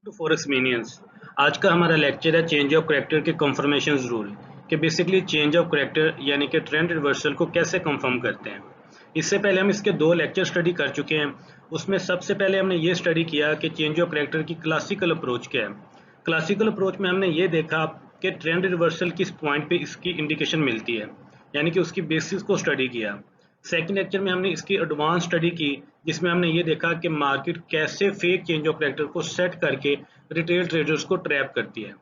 To forex मीनियंस। आज का हमारा लेक्चर है चेंज ऑफ करेक्टर के कंफर्मेशन रूल कि बेसिकली चेंज ऑफ करेक्टर यानी कि ट्रेंड रिवर्सल को कैसे कंफर्म करते हैं। इससे पहले हम इसके दो लेक्चर स्टडी कर चुके हैं। उसमें सबसे पहले हमने ये स्टडी किया कि चेंज ऑफ करेक्टर की क्लासिकल अप्रोच क्या है। क्लासिकल अप्रोच में हमने ये देखा कि ट्रेंड रिवर्सल किस पॉइंट पे इसकी इंडिकेशन मिलती है, यानी कि उसकी बेसिस को स्टडी किया। सेकंड लेक्चर में हमने इसकी एडवांस स्टडी की, जिसमें हमने ये देखा कि मार्केट कैसे फेक चेंज ऑफ करेक्टर को सेट करके रिटेल ट्रेडर्स को ट्रैप करती है।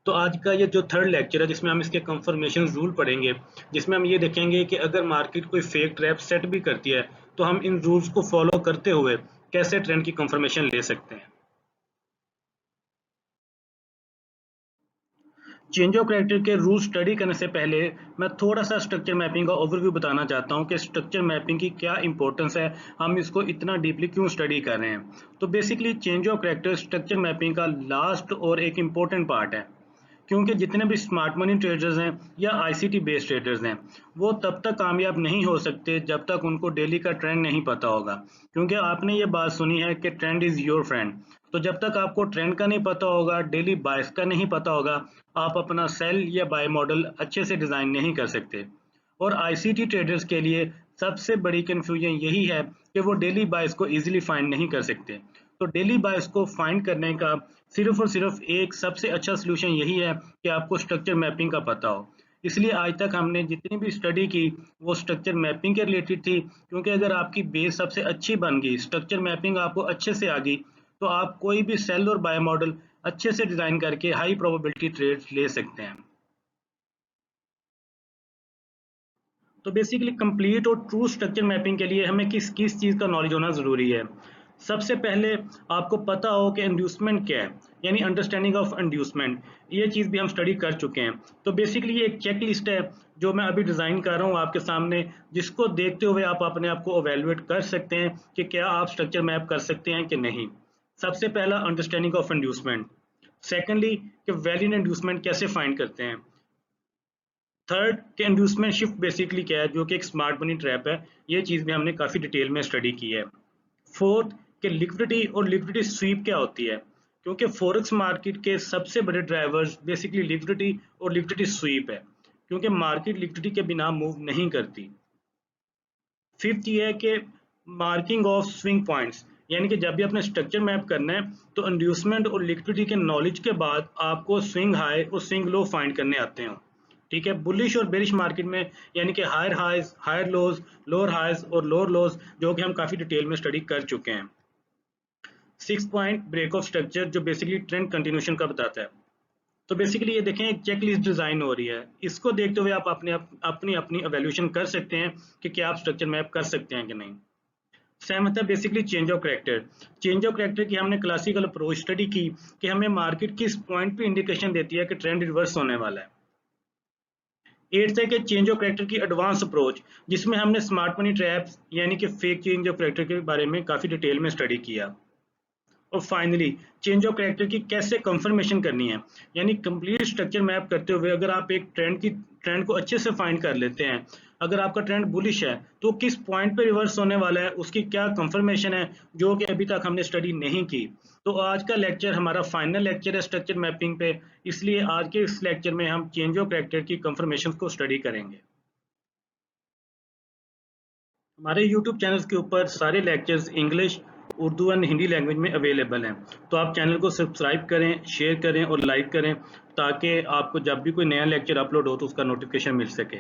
तो आज का ये जो थर्ड लेक्चर है, जिसमें हम इसके कंफर्मेशन रूल पढ़ेंगे, जिसमें हम ये देखेंगे कि अगर मार्केट कोई फेक ट्रैप सेट भी करती है तो हम इन रूल्स को फॉलो करते हुए कैसे ट्रेंड की कंफर्मेशन ले सकते हैं। चेंज ऑफ कैरेक्टर के रूल स्टडी करने से पहले मैं थोड़ा सा स्ट्रक्चर मैपिंग का ओवरव्यू बताना चाहता हूँ कि स्ट्रक्चर मैपिंग की क्या इंपॉर्टेंस है, हम इसको इतना डीपली क्यों स्टडी कर रहे हैं। तो basically change of character structure mapping का लास्ट और एक इम्पॉर्टेंट पार्ट है, क्योंकि जितने भी स्मार्ट मनी ट्रेडर्स हैं या आईसीटी बेस्ड ट्रेडर्स हैं, वो तब तक कामयाब नहीं हो सकते जब तक उनको डेली का ट्रेंड नहीं पता होगा। क्योंकि आपने ये बात सुनी है कि ट्रेंड इज योर फ्रेंड। तो जब तक आपको ट्रेंड का नहीं पता होगा, डेली बायस का नहीं पता होगा, आप अपना सेल या बाय मॉडल अच्छे से डिजाइन नहीं कर सकते। और आईसीटी ट्रेडर्स के लिए सबसे बड़ी कंफ्यूजन यही है कि वो डेली बायस को इजीली फाइंड नहीं कर सकते। तो डेली बायस को फाइंड करने का सिर्फ और सिर्फ एक सबसे अच्छा सोल्यूशन यही है कि आपको स्ट्रक्चर मैपिंग का पता हो। इसलिए आज तक हमने जितनी भी स्टडी की वो स्ट्रक्चर मैपिंग के रिलेटेड थी, क्योंकि अगर आपकी बेस सबसे अच्छी बन गई, स्ट्रक्चर मैपिंग आपको अच्छे से आ गई, तो आप कोई भी सेल और बाय मॉडल अच्छे से डिजाइन करके हाई प्रोबेबिलिटी ट्रेड्स ले सकते हैं। तो बेसिकली कंप्लीट और ट्रू स्ट्रक्चर मैपिंग के लिए हमें किस किस चीज़ का नॉलेज होना ज़रूरी है। सबसे पहले आपको पता हो कि इंड्यूसमेंट क्या है, यानी अंडरस्टैंडिंग ऑफ इंड्यूसमेंट। ये चीज़ भी हम स्टडी कर चुके हैं। तो बेसिकली ये एक चेक लिस्ट है जो मैं अभी डिज़ाइन कर रहा हूँ आपके सामने, जिसको देखते हुए आप अपने आप को एवेलुएट कर सकते हैं कि क्या आप स्ट्रक्चर मैप कर सकते हैं कि नहीं। सबसे पहला अंडरस्टैंडिंग ऑफ इंड्यूसमेंट। सेकेंडली कि वैलिड इंड्यूसमेंट कैसे फाइंड करते हैं। थर्ड कि इंड्यूसमेंट शिफ्ट बेसिकली क्या है, जो कि एक स्मार्ट मनी ट्रैप है। ये चीज़ भी हमने काफ़ी डिटेल में स्टडी की है। फोर्थ कि लिक्विडिटी और लिक्विडिटी स्वीप क्या होती है, क्योंकि फॉरेक्स मार्केट के सबसे बड़े ड्राइवर्स बेसिकली लिक्विडिटी और लिक्विडिटी स्वीप है, क्योंकि मार्केट लिक्विडिटी के बिना मूव नहीं करती। फिफ्थ ये है कि मार्किंग ऑफ स्विंग पॉइंट्स, यानी कि जब भी अपने स्ट्रक्चर मैप करना है तो इंड्यूसमेंट और लिक्विडिटी के नॉलेज के बाद आपको स्विंग हाई और स्विंग लो फाइंड करने आते हैं। ठीक है, बुलिश और बेरिश मार्केट में यानी कि higher highs, higher lows, lower highs और लोअर लोज, जो कि हम काफी डिटेल में स्टडी कर चुके हैं। Six point break of structure, जो बेसिकली ट्रेंड कंटिन्यूशन का बताता है। तो बेसिकली ये देखें, एक चेक लिस्ट डिजाइन हो रही है, इसको देखते हुए आप अपनी अपनी एवेल्यूशन कर सकते हैं कि क्या आप स्ट्रक्चर मैप कर सकते हैं कि नहीं। सेवंथ है basically change of character. Change of character की हमने क्लासिकल अप्रोच स्टडी की कि हमें मार्केट किस पॉइंट पे इंडिकेशन देती है कि ट्रेंड रिवर्स होने वाला है। एट्थ है कि चेंज ऑफ करेक्टर की एडवांस अप्रोच, जिसमें हमने स्मार्ट मनी ट्रैप्स यानी कि फेक चेंज ऑफ करेक्टर के बारे में काफी डिटेल में स्टडी किया। और फाइनली चेंज ऑफ कैरेक्टर की कैसे कंफर्मेशन करनी है, यानी कंप्लीट स्ट्रक्चर मैप करते हुए अगर आप एक ट्रेंड को अच्छे से फाइंड कर लेते हैं, अगर आपका ट्रेंड बुलिश है तो किस पॉइंट पे रिवर्स होने वाला है उसकी क्या कंफर्मेशन है, जो कि अभी तक हमने स्टडी नहीं की। तो आज का लेक्चर हमारा फाइनल लेक्चर है स्ट्रक्चर मैपिंग पे, इसलिए आज के इस लेक्चर में हम चेंज ऑफ कैरेक्टर की कंफर्मेशन को स्टडी करेंगे। हमारे YouTube चैनल के ऊपर सारे lectures English, Urdu and Hindi language में अवेलेबल हैं। तो आप चैनल को सब्सक्राइब करें, शेयर करें और लाइक करें, ताकि आपको जब भी कोई नया लेक्चर अपलोड हो तो उसका नोटिफिकेशन मिल सके।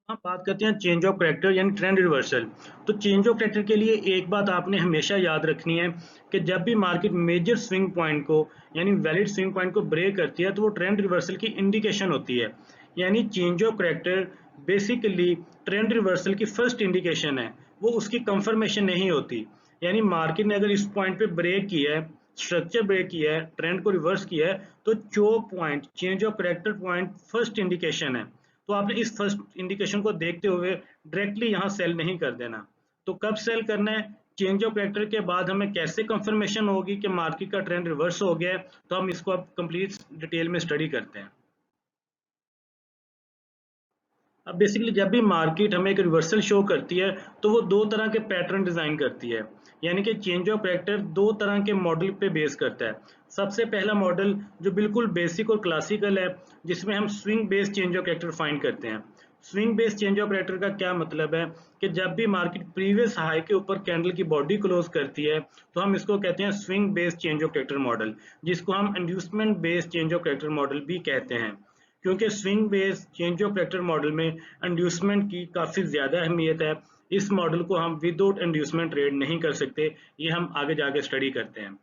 हम बात करते हैं चेंज ऑफ कैरेक्टर यानी ट्रेंड रिवर्सल। तो चेंज ऑफ कैरेक्टर के लिए एक बात आपने हमेशा याद रखनी है कि जब भी मार्केट मेजर स्विंग पॉइंट को यानी वैलिड स्विंग पॉइंट को ब्रेक करती है तो वो ट्रेंड रिवर्सल की इंडिकेशन होती है। यानी change of character basically trend reversal की फर्स्ट इंडिकेशन है, वो उसकी कंफर्मेशन नहीं होती। यानी मार्केट ने अगर इस पॉइंट पे ब्रेक किया है, स्ट्रक्चर ब्रेक किया है, ट्रेंड को रिवर्स किया है, तो choke point, change of character point first indication है। तो आपने इस फर्स्ट इंडिकेशन को देखते हुए डायरेक्टली यहाँ सेल नहीं कर देना। तो कब सेल करना है, चेंज ऑफ कैरेक्टर के बाद हमें कैसे कंफर्मेशन होगी कि मार्केट का ट्रेंड रिवर्स हो गया है, तो हम इसको अब कंप्लीट डिटेल में स्टडी करते हैं। अब बेसिकली जब भी मार्केट हमें एक रिवर्सल शो करती है तो वो दो तरह के पैटर्न डिजाइन करती है, यानी कि चेंज ऑफ कैरेक्टर दो तरह के मॉडल पे बेस करता है। सबसे पहला मॉडल जो बिल्कुल बेसिक और क्लासिकल है, जिसमें हम swing based change of character find करते हैं। Swing based change of character का क्या मतलब है कि जब भी मार्केट प्रीवियस हाई के ऊपर कैंडल की बॉडी क्लोज करती है तो हम इसको कहते हैं swing based change of character model, जिसको हम inducement based change of character model भी कहते हैं। क्योंकि swing based change of character model में इंड्यूसमेंट की काफ़ी ज़्यादा अहमियत है। इस मॉडल को हम विदाउट इंड्यूसमेंट ट्रेड नहीं कर सकते, ये हम आगे जाके स्टडी करते हैं।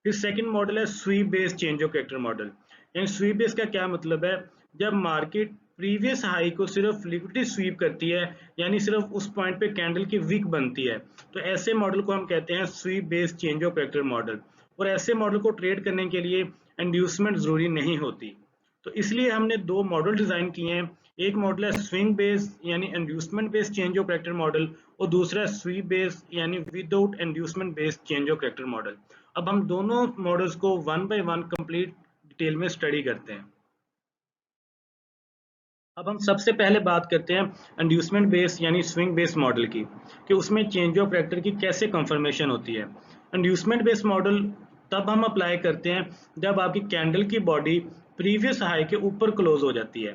फिर सेकंड मॉडल है sweep based change of character model. यानी स्वीप बेस्ड का क्या मतलब है, जब मार्केट प्रीवियस हाई को सिर्फ लिक्विडिटी स्वीप करती है, यानी सिर्फ उस पॉइंट पे कैंडल की विक बनती है, तो ऐसे मॉडल को हम कहते हैं sweep based change of character model. और ऐसे मॉडल को ट्रेड करने के लिए इंड्यूसमेंट जरूरी नहीं होती। तो इसलिए हमने दो मॉडल डिजाइन किए हैं। एक मॉडल है स्विंग बेस्ड यानी inducement based change of character model, और दूसरा है स्वीप बेस्ड यानी without inducement based change of character model. अब हम दोनों मॉडल्स को one by one complete detail में स्टडी करते हैं। अब हम सबसे पहले बात करते हैं इंड्यूसमेंट बेस्ड यानी स्विंग बेस्ड मॉडल की, कि उसमें चेंज ऑफ कैरेक्टर की कैसे कंफर्मेशन होती है। इंड्यूसमेंट बेस्ड मॉडल तब हम अप्लाई करते हैं जब आपकी कैंडल की बॉडी प्रीवियस हाई के ऊपर क्लोज हो जाती है।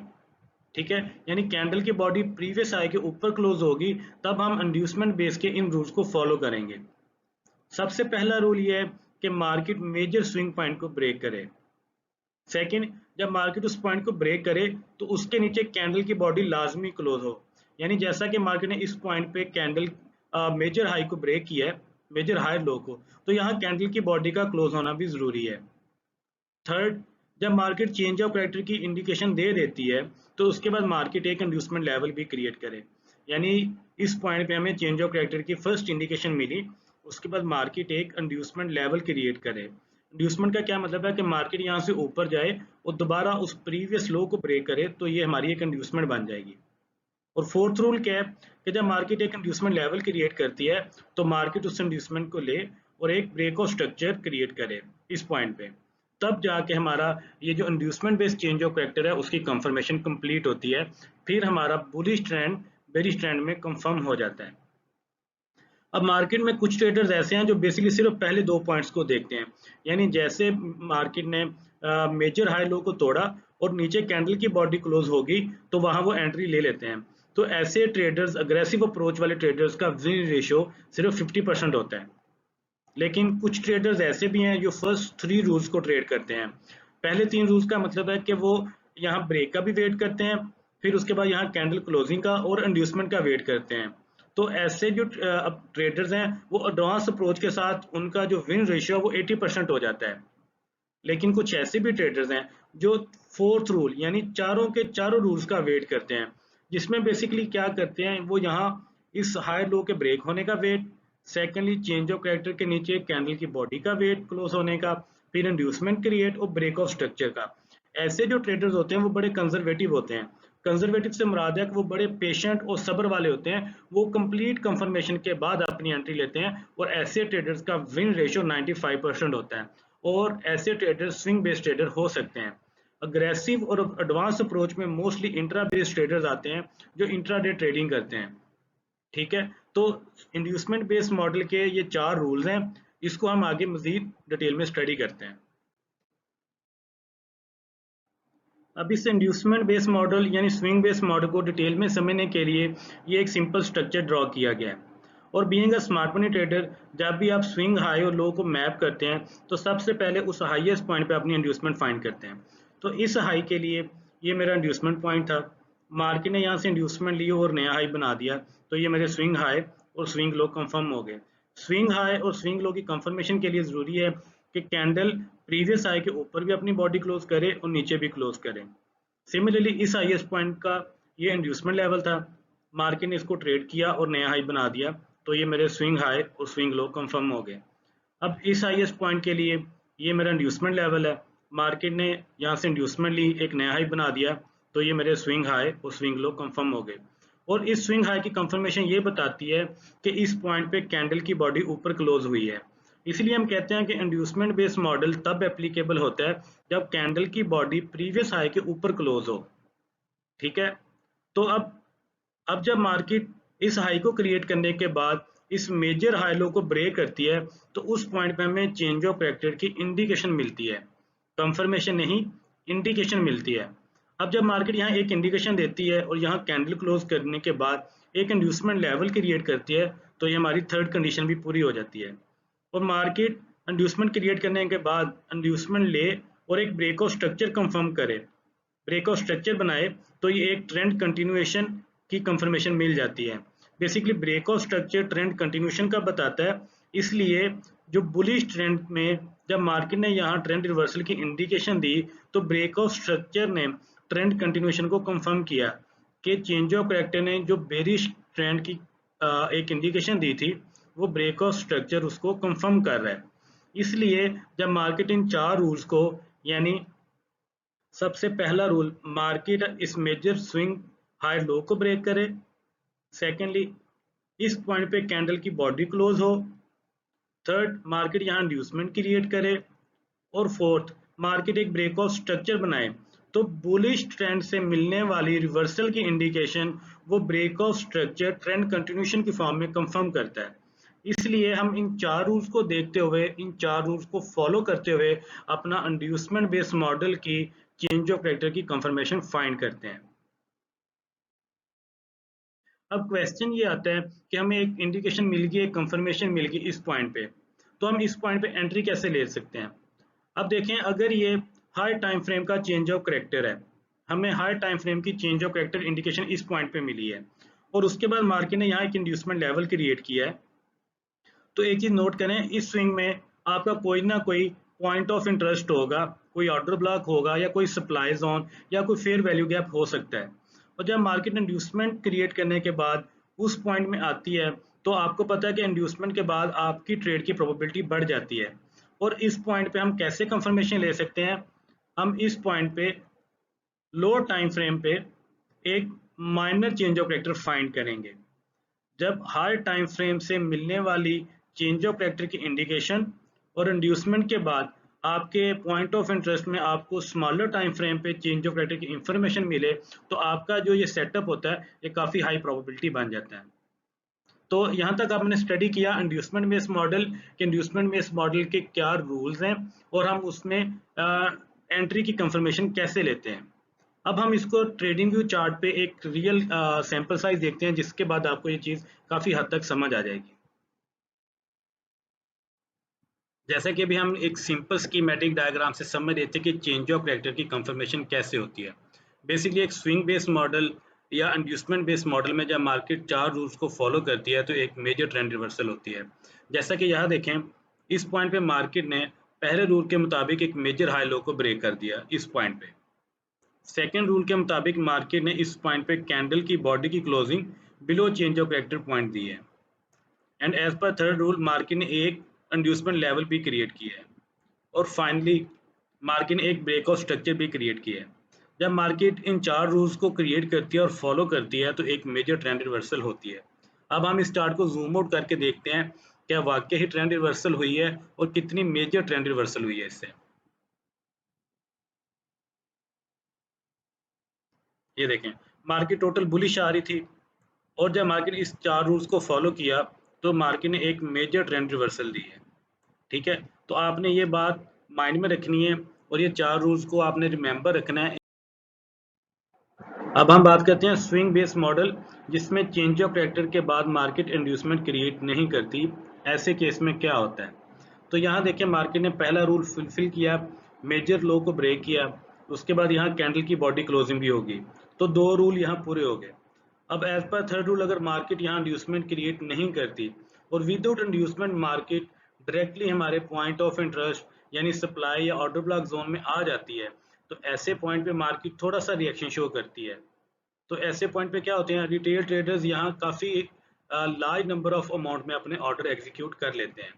ठीक है, यानी कैंडल की बॉडी प्रीवियस हाई के ऊपर क्लोज होगी, तब हम इंड्यूसमेंट बेस के इन रूल्स को फॉलो करेंगे। सबसे पहला रूल ये है कि मार्केट मेजर स्विंग पॉइंट को ब्रेक करे। सेकंड, जब मार्केट उस पॉइंट को ब्रेक करे तो उसके नीचे कैंडल की बॉडी लाजमी क्लोज हो। यानी जैसा कि मार्केट ने इस पॉइंट पे कैंडल मेजर हाई को ब्रेक किया है, मेजर हाई लो को, तो यहाँ कैंडल की बॉडी का क्लोज होना भी जरूरी है। थर्ड, जब मार्केट चेंज ऑफ कैरेक्टर की इंडिकेशन दे देती है तो उसके बाद मार्केट एक इंड्यूसमेंट लेवल भी क्रिएट करे। यानी इस पॉइंट पे हमें चेंज ऑफ कैरेक्टर की फर्स्ट इंडिकेशन मिली, उसके बाद मार्केट एक इंड्यूसमेंट लेवल क्रिएट करे। इंड्यूसमेंट का क्या मतलब है कि मार्केट यहाँ से ऊपर जाए और दोबारा उस प्रीवियस लो को ब्रेक करे, तो ये हमारी एक इंड्यूसमेंट बन जाएगी। और फोर्थ रूल क्या है कि जब मार्केट एक इंड्यूसमेंट लेवल क्रिएट करती है तो मार्केट उस इंड्यूसमेंट को ले और एक ब्रेक ऑफ स्ट्रक्चर क्रिएट करे इस पॉइंट पे, तब जाके हमारा ये जो inducement based change of character है उसकी कंफर्मेशन कंप्लीट होती है। फिर हमारा बुलिश ट्रेंड बेरिश ट्रेंड में कंफर्म हो जाता है। अब मार्केट में कुछ ट्रेडर्स ऐसे हैं जो बेसिकली सिर्फ पहले दो पॉइंट्स को देखते हैं, यानी जैसे मार्केट ने मेजर हाई लो को तोड़ा और नीचे कैंडल की बॉडी क्लोज होगी तो वहां वो एंट्री ले लेते हैं। तो ऐसे ट्रेडर्स, अग्रेसिव अप्रोच वाले ट्रेडर्स का विन रेशियो सिर्फ 50% होता है। लेकिन कुछ ट्रेडर्स ऐसे भी हैं जो फर्स्ट थ्री रूल्स को ट्रेड करते हैं। पहले तीन रूल्स का मतलब है कि वो यहाँ ब्रेक का भी वेट करते हैं, फिर उसके बाद यहाँ कैंडल क्लोजिंग का और इंड्यूसमेंट का वेट करते हैं। तो ऐसे जो अब ट्रेडर्स हैं वो एडवांस अप्रोच के साथ उनका जो विन रेशियो है वो 80% हो जाता है। लेकिन कुछ ऐसे भी ट्रेडर्स हैं जो फोर्थ रूल यानी चारों के चारों रूल्स का वेट करते हैं, जिसमें बेसिकली क्या करते हैं वो यहाँ इस हाई लो के ब्रेक होने का wait, secondly change of character के नीचे कैंडल की बॉडी का वेट क्लोज होने का, फिर इंड्यूसमेंट क्रिएट और ब्रेक ऑफ स्ट्रक्चर का। ऐसे जो ट्रेडर्स होते हैं वो बड़े कंजर्वेटिव होते हैं। कंजर्वेटिव से मुराद है कि वो बड़े पेशेंट और सब्र वाले होते हैं, वो कंप्लीट कंफर्मेशन के बाद अपनी एंट्री लेते हैं। और ऐसे ट्रेडर्स का विन रेशियो 95% होता है। और ऐसे ट्रेडर्स स्विंग बेस्ड ट्रेडर हो सकते हैं। अग्रेसिव और एडवांस अप्रोच में मोस्टली इंट्रा बेस्ड ट्रेडर्स आते हैं जो इंट्राडे ट्रेडिंग करते हैं। ठीक है, तो इंड्यूसमेंट बेस्ड मॉडल के ये चार रूल्स हैं, इसको हम आगे मजीद डिटेल में स्टडी करते हैं। अब इस इंड्यूसमेंट बेस्ड मॉडल यानी स्विंग बेस्ड मॉडल को डिटेल में समझने के लिए ये एक सिंपल स्ट्रक्चर ड्रॉ किया गया है। और being a smart money trader, जब भी आप स्विंग हाई और लो को मैप करते हैं तो सबसे पहले उस हाईएस्ट पॉइंट पे अपनी इंड्यूसमेंट फाइंड करते हैं। तो इस हाई के लिए ये मेरा इंड्यूसमेंट पॉइंट था, मार्केट ने यहाँ से इंड्यूसमेंट ली और नया हाई बना दिया, तो ये मेरे स्विंग हाई और स्विंग लो कंफर्म हो गए। स्विंग हाई और स्विंग लो की कंफर्मेशन के लिए ज़रूरी है कि कैंडल प्रीवियस हाई के ऊपर भी अपनी बॉडी क्लोज करे और नीचे भी क्लोज करे। सिमिलरली इस हाईएस्ट पॉइंट का ये इंड्यूसमेंट लेवल था, मार्केट ने इसको ट्रेड किया और नया हाई बना दिया, तो ये मेरे स्विंग हाई और स्विंग लो कंफर्म हो गए। अब इस हाईएस्ट पॉइंट के लिए ये मेरा इंड्यूसमेंट लेवल है, मार्केट ने यहाँ से इंड्यूसमेंट ली, एक नया हाई बना दिया, तो ये मेरे स्विंग हाई और स्विंग लो कंफर्म हो गए। और इस स्विंग हाई की कंफर्मेशन ये बताती है कि इस पॉइंट पे कैंडल की बॉडी ऊपर क्लोज हुई है। इसलिए हम कहते हैं कि इंड्यूसमेंट बेस्ड मॉडल तब एप्लीकेबल होता है जब कैंडल की बॉडी प्रीवियस हाई के ऊपर क्लोज हो। ठीक है, तो अब अब जब मार्केट इस हाई को क्रिएट करने के बाद इस मेजर हाई लो को ब्रेक करती है, तो उस पॉइंट पे हमें चेंज ऑफ कैरेक्टर की इंडिकेशन मिलती है, कंफर्मेशन नहीं, इंडिकेशन मिलती है। अब जब मार्केट यहाँ एक इंडिकेशन देती है और यहाँ कैंडल क्लोज करने के बाद एक इंड्यूसमेंट लेवल क्रिएट करती है, तो ये हमारी थर्ड कंडीशन भी पूरी हो जाती है। और मार्केट इंड्यूसमेंट क्रिएट करने के बाद इंड्यूसमेंट ले और एक ब्रेक ऑफ स्ट्रक्चर कंफर्म करे, ब्रेक ऑफ स्ट्रक्चर बनाए, तो ये एक ट्रेंड कंटिन्यूएशन की कंफर्मेशन मिल जाती है। Basically break of structure trend continuation का बताता है, इसलिए जो बुलिश ट्रेंड में जब मार्केट ने यहाँ ट्रेंड रिवर्सल की इंडिकेशन दी, तो ब्रेक ऑफ स्ट्रक्चर ने ट्रेंड कंटिन्यूएशन को कंफर्म किया कि चेंज ऑफ कैरेक्टर ने जो बेरिश ट्रेंड की एक इंडिकेशन दी थी, वो ब्रेक ऑफ स्ट्रक्चर उसको कंफर्म कर रहा है। इसलिए जब मार्केट इन चार रूल्स को, यानी सबसे पहला रूल, मार्केट इस मेजर स्विंग हाई लो को ब्रेक करे, सेकेंडली इस पॉइंट पे कैंडल की बॉडी क्लोज हो, थर्ड मार्केट यहाँ इंड्यूसमेंट क्रिएट करे, और फोर्थ मार्केट एक ब्रेक ऑफ स्ट्रक्चर बनाए, तो बुलिश ट्रेंड से मिलने वाली रिवर्सल की इंडिकेशन वो break of structure trend continuation की फॉर्म में कंफर्म करता है। इसलिए हम इन चार रूल्स को देखते हुए, इन चार रूल्स को फॉलो करते हुए अपना इंड्यूसमेंट बेस्ड मॉडल की चेंज ऑफ कैरेक्टर की कंफर्मेशन फाइंड करते हैं। अब क्वेश्चन ये आता है कि हमें एक इंडिकेशन मिल गई, एक कंफर्मेशन मिल गई इस पॉइंट पे, तो हम इस पॉइंट पे एंट्री कैसे ले सकते हैं। अब देखें, अगर ये हाई टाइम फ्रेम का चेंज ऑफ कैरेक्टर है, हमें हाई टाइम फ्रेम की चेंज ऑफ कैरेक्टर इंडिकेशन इस पॉइंट पे मिली है, और उसके बाद मार्केट ने यहाँ एक इंड्यूसमेंट लेवल क्रिएट किया है, तो एक चीज नोट करें, इस स्विंग में आपका कोई ना कोई पॉइंट ऑफ इंटरेस्ट होगा, कोई ऑर्डर ब्लॉक होगा, या कोई सप्लाई जोन, या कोई फेयर वैल्यू गैप हो सकता है। और जब मार्केट इंड्यूसमेंट क्रिएट करने के बाद उस पॉइंट में आती है, तो आपको पता है कि इंड्यूसमेंट के बाद आपकी ट्रेड की प्रोबेबिलिटी बढ़ जाती है। और इस पॉइंट पे हम कैसे कंफर्मेशन ले सकते हैं, हम इस पॉइंट पे लो टाइम फ्रेम पे एक minor change of character find करेंगे। जब हाई टाइम फ्रेम से मिलने वाली चेंज ऑफ कैरेक्टर की इंडिकेशन और इंड्यूसमेंट के बाद आपके पॉइंट ऑफ इंटरेस्ट में आपको स्मॉलर टाइम फ्रेम पे चेंज ऑफ कैरेक्टर की इंफॉर्मेशन मिले, तो आपका जो ये सेटअप होता है ये काफ़ी हाई प्रोबेबिलिटी बन जाता है। तो यहाँ तक आपने स्टडी किया इंड्यूसमेंट बेस्ड मॉडल के, इंड्यूसमेंट बेस्ड मॉडल के क्या रूल्स हैं और हम उसमें एंट्री की कंफर्मेशन कैसे लेते हैं। अब हम इसको ट्रेडिंग व्यू चार्ट पे एक रियल सैंपल साइज देखते हैं, जिसके बाद आपको ये चीज़ काफ़ी हद तक समझ आ जाएगी। जैसा कि अभी हम एक सिंपल स्कीमेटिक डायग्राम से समझ रहे थे कि चेंज ऑफ कैरेक्टर की कंफर्मेशन कैसे होती है। बेसिकली एक स्विंग बेस्ड मॉडल या इंड्यूसमेंट बेस्ड मॉडल में जब मार्केट चार रूल्स को फॉलो करती है, तो एक मेजर ट्रेंड रिवर्सल होती है। जैसा कि यहाँ देखें, इस पॉइंट पे मार्केट ने पहले रूल के मुताबिक एक मेजर हाई लो को ब्रेक कर दिया इस पॉइंट पे। सेकेंड रूल के मुताबिक मार्केट ने इस पॉइंट पे कैंडल की बॉडी की closing below change of character point दी है, and as per third rule market ने एक इंड्यूसमेंट लेवल भी क्रिएट किया है, और फाइनली मार्केट ने एक ब्रेक ऑफ स्ट्रक्चर भी क्रिएट किया है। जब मार्केट इन चार रूल्स को क्रिएट करती है और फॉलो करती है, तो एक मेजर ट्रेंड रिवर्सल होती है। अब हम इस चार्ट को जूम आउट करके देखते हैं क्या वाकई ही ट्रेंड रिवर्सल हुई है और कितनी मेजर ट्रेंड रिवर्सल हुई है इससे। ये देखें, मार्केट टोटल बुलिश आ रही थी, और जब मार्केट इस चार रूल्स को फॉलो किया, तो मार्केट ने एक मेजर ट्रेंड रिवर्सल दी है। ठीक है, तो आपने ये बात माइंड में रखनी है और ये चार रूल्स को आपने रिमेंबर रखना है। अब हम बात करते हैं स्विंग बेस्ड मॉडल, जिसमें चेंज ऑफ कैरेक्टर के बाद मार्केट इंड्यूसमेंट क्रिएट नहीं करती। ऐसे केस में क्या होता है, तो यहाँ देखिए, मार्केट ने पहला रूल फुलफिल किया, मेजर लो को ब्रेक किया, उसके बाद यहाँ कैंडल की बॉडी क्लोजिंग भी होगी, तो दो रूल यहाँ पूरे हो गए। अब एज पर थर्ड रूल, अगर मार्केट यहाँ इंड्यूसमेंट क्रिएट नहीं करती और विदाउट इंड्यूसमेंट मार्केट डायरेक्टली हमारे पॉइंट ऑफ इंटरेस्ट यानी सप्लाई या ऑर्डर ब्लॉक जोन में आ जाती है, तो ऐसे पॉइंट पे मार्केट थोड़ा सा रिएक्शन शो करती है। तो ऐसे पॉइंट पे क्या होते हैं, रिटेल ट्रेडर्स यहाँ काफ़ी लार्ज नंबर ऑफ अमाउंट में अपने ऑर्डर एग्जीक्यूट कर लेते हैं।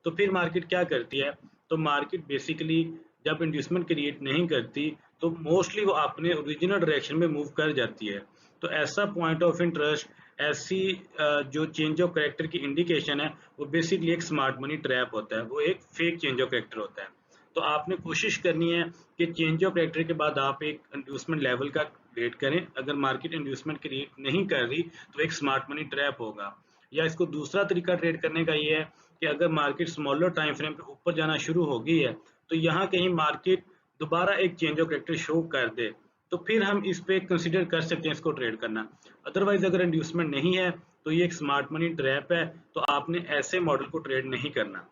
तो फिर मार्केट क्या करती है, तो मार्केट बेसिकली जब इंड्यूसमेंट क्रिएट नहीं करती, तो मोस्टली वो अपने ओरिजिनल डायरेक्शन में मूव कर जाती है। तो ऐसा पॉइंट ऑफ इंटरेस्ट, ऐसी जो चेंज ऑफ कैरेक्टर की इंडिकेशन है, वो बेसिकली एक स्मार्ट मनी ट्रैप होता है, वो एक फेक चेंज ऑफ कैरेक्टर होता है। तो आपने कोशिश करनी है कि चेंज ऑफ कैरेक्टर के बाद आप एक इंड्यूसमेंट लेवल का ट्रेड करें। अगर मार्केट इंड्यूसमेंट क्रिएट नहीं कर रही तो एक स्मार्ट मनी ट्रैप होगा। या इसको दूसरा तरीका ट्रेड करने का ये है कि अगर मार्केट स्मॉलर टाइम फ्रेम पे ऊपर जाना शुरू हो गई है तो यहाँ कहीं मार्केट दोबारा एक चेंज ऑफ कैरेक्टर शो कर दे तो फिर हम इस पे कंसिडर कर सकते हैं इसको ट्रेड करना। अदरवाइज अगर इंड्यूसमेंट नहीं है तो ये एक स्मार्ट मनी ट्रैप है, तो आपने ऐसे मॉडल को ट्रेड नहीं करना।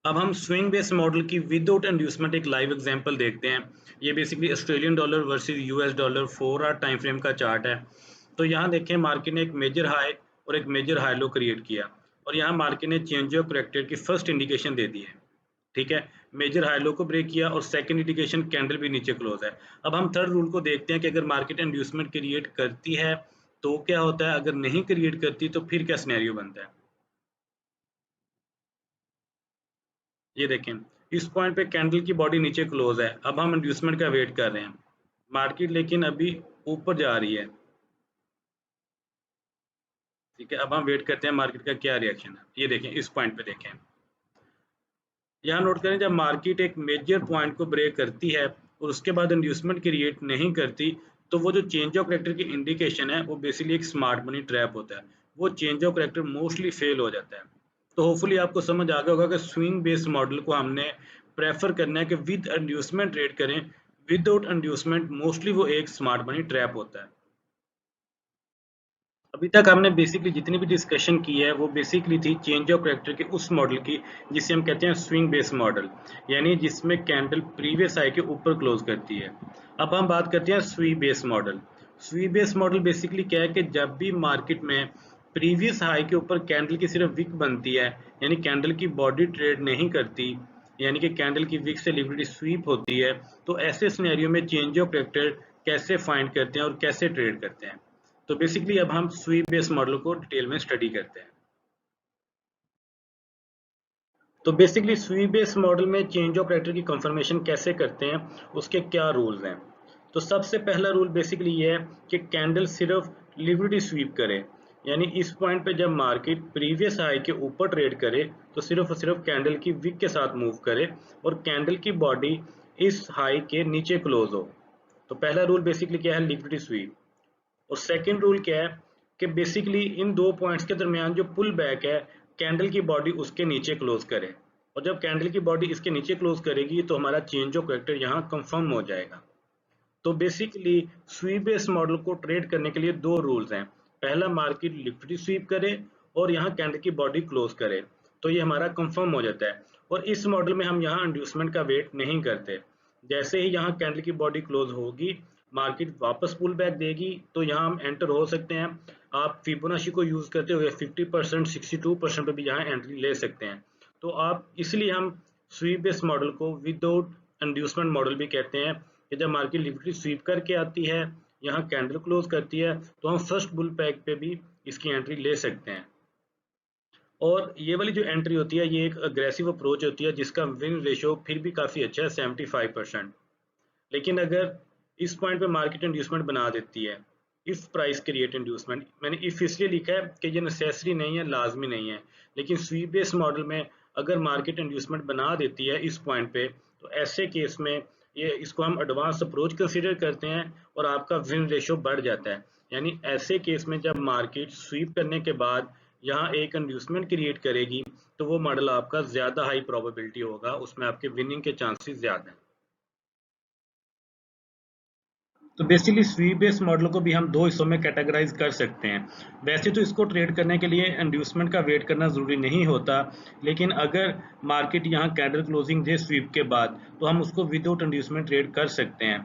अब हम स्विंग बेस मॉडल की विदाउट इंड्यूसमेंट एक लाइव एग्जांपल देखते हैं। ये basically Australian dollar versus US dollar 4 hour time frame का चार्ट है। तो यहाँ देखें मार्केट ने एक मेजर हाई और एक मेजर हाई लो क्रिएट किया और यहाँ मार्केट ने चेंज ऑफ करेक्टर की फर्स्ट इंडिकेशन दे दी है। ठीक है, मेजर हाई लो को ब्रेक किया और सेकंड इंडिकेशन कैंडल भी नीचे क्लोज है। अब हम थर्ड रूल को देखते हैं कि अगर मार्केट इंड्यूसमेंट क्रिएट करती है तो क्या होता है, अगर नहीं क्रिएट करती तो फिर क्या सिनेरियो बनता है। ये देखें इस पॉइंट पे कैंडल की बॉडी नीचे क्लोज है। अब हम इंड्यूसमेंट का वेट कर रहे हैं, मार्केट लेकिन अभी ऊपर जा रही है। ठीक है, अब हम वेट करते हैं मार्केट का क्या रिएक्शन है। ये देखें इस पॉइंट पे देखें, यहाँ नोट करें जब मार्केट एक मेजर पॉइंट को ब्रेक करती है और उसके बाद इंड्यूसमेंट क्रिएट नहीं करती तो वो जो चेंज ऑफ करेक्टर की इंडिकेशन है वो बेसिकली एक स्मार्ट मनी ट्रैप होता है। वो change of character mostly fail हो जाता है। तो होपफुली आपको समझ आ गया होगा कि स्विंग बेस्ड मॉडल को हमने प्रेफर करना है कि विद इंड्यूसमेंट ट्रेड करें। विदाउट इंड्यूसमेंट मोस्टली वो एक स्मार्ट मनी ट्रैप होता है। अभी तक हमने बेसिकली जितनी भी डिस्कशन की है वो बेसिकली थी चेंज ऑफ करेक्टर के उस मॉडल की जिसे हम कहते हैं स्विंग बेस मॉडल, यानी जिसमें कैंडल प्रीवियस हाई के ऊपर क्लोज करती है। अब हम बात करते हैं स्वी बेस मॉडल। स्वी बेस मॉडल बेसिकली क्या है कि जब भी मार्केट में प्रीवियस हाई के ऊपर कैंडल की सिर्फ विक बनती है, यानी कैंडल की बॉडी ट्रेड नहीं करती, यानी कि कैंडल की विक से लिक्विडिटी स्वीप होती है, तो ऐसे सिनेरियो में चेंज ऑफ करेक्टर कैसे फाइंड करते हैं और कैसे ट्रेड करते हैं। तो बेसिकली अब हम स्वीप बेस मॉडल को डिटेल में स्टडी करते हैं। तो बेसिकली स्वीप बेस मॉडल में चेंज ऑफ करेक्टर की कंफर्मेशन कैसे करते हैं, उसके क्या रूल्स हैं। तो सबसे पहला रूल बेसिकली ये है कि कैंडल सिर्फ लिक्विडिटी स्वीप करे, यानी इस पॉइंट पे जब मार्केट प्रीवियस हाई के ऊपर ट्रेड करे तो सिर्फ और सिर्फ कैंडल की विक के साथ मूव करे और कैंडल की बॉडी इस हाई के नीचे क्लोज हो। तो पहला रूल बेसिकली क्या है, लिक्विडिटी स्वीप। और सेकंड रूल क्या है कि बेसिकली इन दो पॉइंट्स के दरमियान जो पुल बैक है कैंडल की बॉडी उसके नीचे क्लोज करे, और जब कैंडल की बॉडी इसके नीचे क्लोज करेगी तो हमारा चेंज ऑफ करेक्टर यहाँ कंफर्म हो जाएगा। तो बेसिकली स्वीप बेस मॉडल को ट्रेड करने के लिए दो रूल्स हैं। पहला, मार्केट लिक्विडिटी स्वीप करे और यहाँ कैंडल की बॉडी क्लोज करे, तो ये हमारा कंफर्म हो जाता है। और इस मॉडल में हम यहाँ इंड्यूसमेंट का वेट नहीं करते। जैसे ही यहाँ कैंडल की बॉडी क्लोज होगी मार्केट वापस पुल बैक देगी तो यहाँ हम एंटर हो सकते हैं। आप फिबोनाची को यूज करते हुए 50% 62% पे भी यहाँ एंट्री ले सकते हैं। तो आप इसलिए हम स्वीप बेस मॉडल को विदाउट इंड्यूसमेंट मॉडल भी कहते हैं कि जब मार्केट लिक्विडिटी स्वीप करके आती है, यहाँ कैंडल क्लोज करती है, तो हम फर्स्ट बुल पैक पे भी इसकी एंट्री ले सकते हैं। और ये वाली जो एंट्री होती है ये एक अग्रेसिव अप्रोच होती है जिसका विन रेशियो फिर भी काफ़ी अच्छा है 75%। लेकिन अगर इस पॉइंट पे मार्केट इंड्यूसमेंट बना देती है, इफ प्राइस क्रिएट इंड्यूसमेंट, मैंने इफ इसलिए लिखा है कि ये नेसेसरी नहीं है, लाजमी नहीं है। लेकिन स्वीप बेस मॉडल में अगर मार्केट इंड्यूसमेंट बना देती है इस पॉइंट पे तो ऐसे केस में ये इसको हम एडवांस अप्रोच कंसीडर करते हैं और आपका विन रेशियो बढ़ जाता है। यानी ऐसे केस में जब मार्केट स्वीप करने के बाद यहाँ एक इंड्यूसमेंट क्रिएट करेगी तो वो मॉडल आपका ज़्यादा हाई प्रोबेबिलिटी होगा, उसमें आपके विनिंग के चांसेस ज़्यादा हैं। तो बेसिकली स्वीप बेस्ड मॉडल को भी हम दो हिस्सों में कैटेगराइज कर सकते हैं। वैसे तो इसको ट्रेड करने के लिए इंड्यूसमेंट का वेट करना ज़रूरी नहीं होता, लेकिन अगर मार्केट यहाँ कैंडल क्लोजिंग दे स्वीप के बाद तो हम उसको विदाउट इंड्यूसमेंट ट्रेड कर सकते हैं।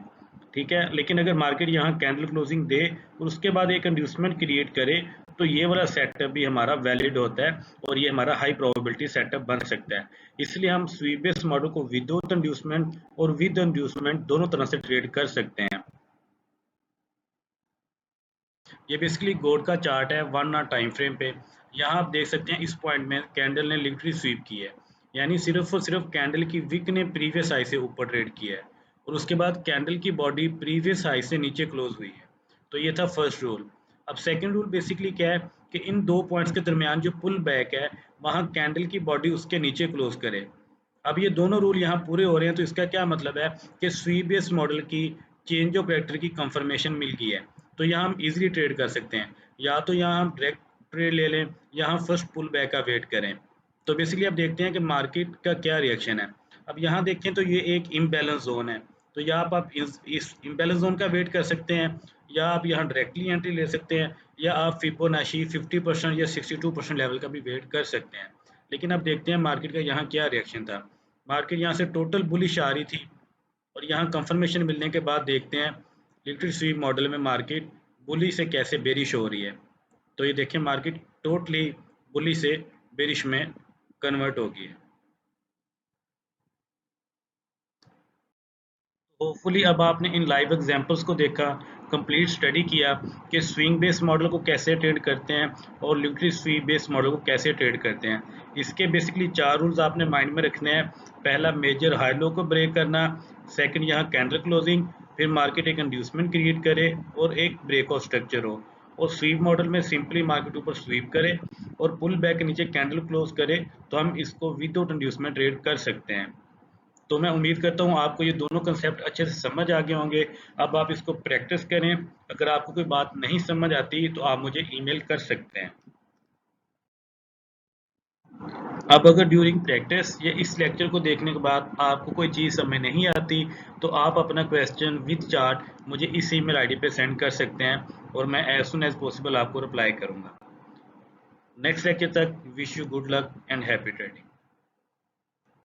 ठीक है, लेकिन अगर मार्केट यहाँ कैंडल क्लोजिंग दे और उसके बाद एक इंड्यूसमेंट क्रिएट करे तो ये वाला सेटअप भी हमारा वैलिड होता है और ये हमारा हाई प्रोबेबिलिटी सेटअप बन सकता है। इसलिए हम स्वीप बेस्ड मॉडल को विदाउट इंड्यूसमेंट और विद इंड्यूसमेंट दोनों तरह से ट्रेड कर सकते हैं। ये बेसिकली गोल्ड का चार्ट है 1 आवर टाइम फ्रेम पे। यहाँ आप देख सकते हैं इस पॉइंट में कैंडल ने लिक्विडिटी स्वीप की है, यानी सिर्फ और सिर्फ कैंडल की विक ने प्रीवियस हाई से ऊपर ट्रेड किया है और उसके बाद कैंडल की बॉडी प्रीवियस हाई से नीचे क्लोज हुई है। तो ये था फर्स्ट रूल। अब सेकंड रूल बेसिकली क्या है कि इन दो पॉइंट्स के दरमियान जो पुल बैक है वहाँ कैंडल की बॉडी उसके नीचे क्लोज करे। अब ये दोनों रूल यहाँ पूरे हो रहे हैं, तो इसका क्या मतलब है कि स्वीप बेस्ड मॉडल की चेंज ऑफ कैरेक्टर की कंफर्मेशन मिल गई है। तो यहाँ हम इजीली ट्रेड कर सकते हैं, या तो यहाँ हम डायरेक्ट ट्रेड ले लें, यहाँ फर्स्ट पुल बैक का वेट करें। तो बेसिकली अब देखते हैं कि मार्केट का क्या रिएक्शन है। अब यहाँ देखें तो ये एक इम्बैलेंस जोन है, तो यहाँ आप इस इम्बैलेंस जोन का वेट कर सकते हैं, या आप यहाँ डायरेक्टली एंट्री ले सकते हैं, या आप फिबोनाची 50% या 62% लेवल का भी वेट कर सकते हैं। लेकिन अब देखते हैं मार्केट का यहाँ क्या रिएक्शन था। मार्केट यहाँ से टोटल बुलिश आ रही थी, और यहाँ कंफर्मेशन मिलने के बाद देखते हैं लिक्विड स्वीप मॉडल में मार्केट बुलिश से कैसे बेरिश हो रही है। तो ये देखिए मार्केट टोटली बुलिश से बेरिश में कन्वर्ट हो गई है। होपफुली अब आपने इन लाइव एग्जांपल्स को देखा, कंप्लीट स्टडी किया कि स्विंग बेस्ड मॉडल को कैसे ट्रेड करते हैं और लिक्विड स्वीप बेस्ड मॉडल को कैसे ट्रेड करते हैं। इसके बेसिकली 4 रूल्स आपने माइंड में रखने हैं। पहला, मेजर हाई लो को ब्रेक करना। सेकंड, यहाँ कैंडल क्लोजिंग। फिर मार्केट एक इंड्यूसमेंट क्रिएट करे और एक ब्रेकआउट स्ट्रक्चर हो। और स्वीप मॉडल में सिंपली मार्केट ऊपर स्वीप करे और पुल बैक के नीचे कैंडल क्लोज करे, तो हम इसको विदाउट इंड्यूसमेंट ट्रेड कर सकते हैं। तो मैं उम्मीद करता हूँ आपको ये दोनों कंसेप्ट अच्छे से समझ आ गए होंगे। अब आप इसको प्रैक्टिस करें। अगर आपको कोई बात नहीं समझ आती तो आप मुझे ईमेल कर सकते हैं। अब अगर ड्यूरिंग प्रैक्टिस या इस लेक्चर को देखने के बाद आपको कोई चीज़ समझ नहीं आती, तो आप अपना क्वेश्चन विद चार्ट मुझे इस ईमेल आईडी पे सेंड कर सकते हैं, और मैं एज सुन एज पॉसिबल आपको रिप्लाई करूँगा। नेक्स्ट लेक्चर तक wish you good luck and happy trading.